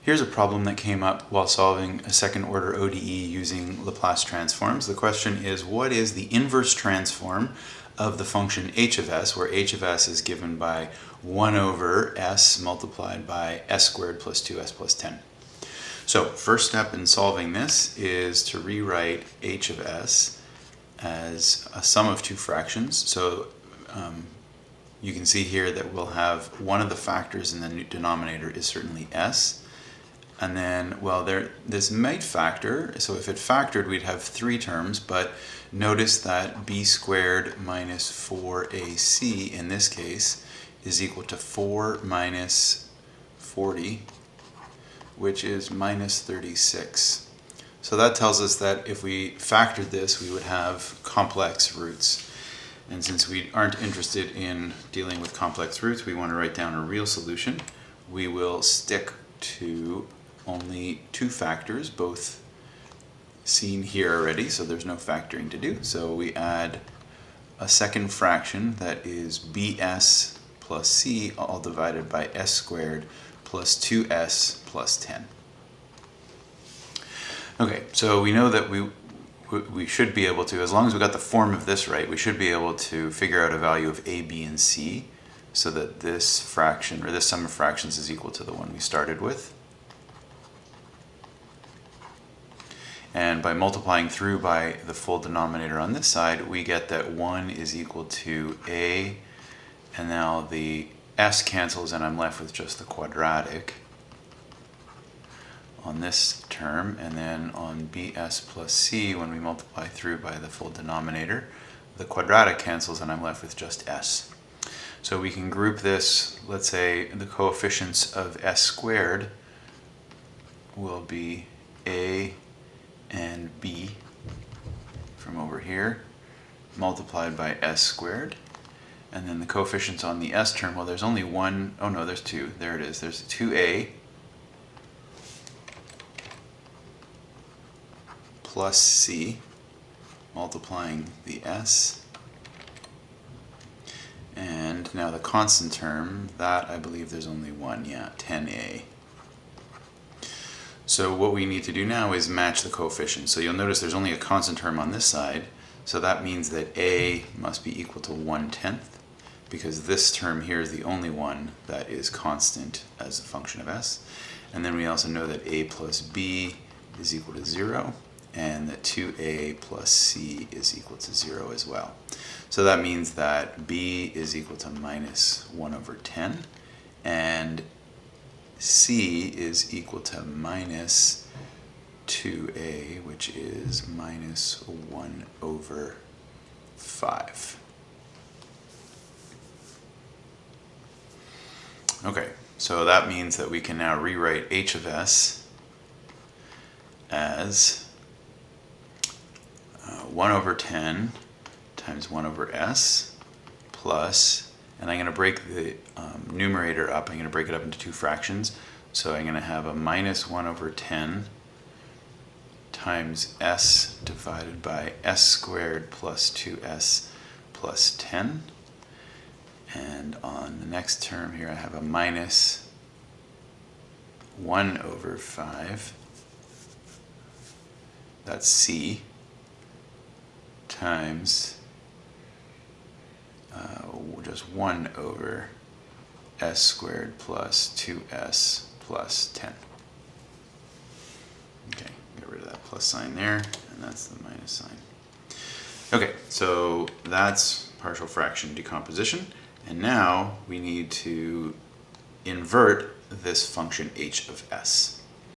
Here's a problem that came up while solving a second order ODE using Laplace transforms. The question is, what is the inverse transform of the function h of s, where h of s is given by 1 over s multiplied by s squared plus 2s plus 10. So first step in solving this is to rewrite h of s as a sum of two fractions. So you can see here that we'll have one of the factors in the denominator is certainly s. And then, well, this might factor, so if it factored, we'd have three terms, but notice that b squared minus 4ac in this case is equal to 4 minus 40, which is minus 36. So that tells us that if we factored this, we would have complex roots. And since we aren't interested in dealing with complex roots, we want to write down a real solution. We will stick to only two factors, both seen here already, so there's no factoring to do. So we add a second fraction that is bs plus c all divided by s squared plus 2s plus 10. Okay, so we know that we should be able to, as long as we got the form of this right, we should be able to figure out a value of a, b, and c so that this fraction, or this sum of fractions, is equal to the one we started with. And by multiplying through by the full denominator on this side, we get that 1 is equal to a, and now the s cancels and I'm left with just the quadratic on this term, and then on bs plus c, when we multiply through by the full denominator, the quadratic cancels and I'm left with just s. So we can group this, let's say the coefficients of s squared will be a and b from over here multiplied by s squared, and then the coefficients on the s term, well, there's only one, oh no, there's two, there it is, there's 2a plus c multiplying the s, and now the constant term, that I believe there's only one, yeah, 10a. So what we need to do now is match the coefficients. So you'll notice there's only a constant term on this side, so that means that a must be equal to 1/10, because this term here is the only one that is constant as a function of s. And then we also know that a plus b is equal to 0, and that 2a plus c is equal to 0 as well. So that means that b is equal to minus 1/10, and c is equal to minus 2a, which is minus 1/5. Okay, so that means that we can now rewrite h of s as 1/10 times 1/s plus, and I'm going to break the numerator up. I'm going to break it up into two fractions. So I'm going to have a minus 1/10 times s divided by s squared plus 2s plus 10. And on the next term here I have a minus 1/5, that's c, times just 1/s squared plus 2s plus 10. Okay, get rid of that plus sign there, and that's the minus sign. Okay, so that's partial fraction decomposition, and now we need to invert this function h of s.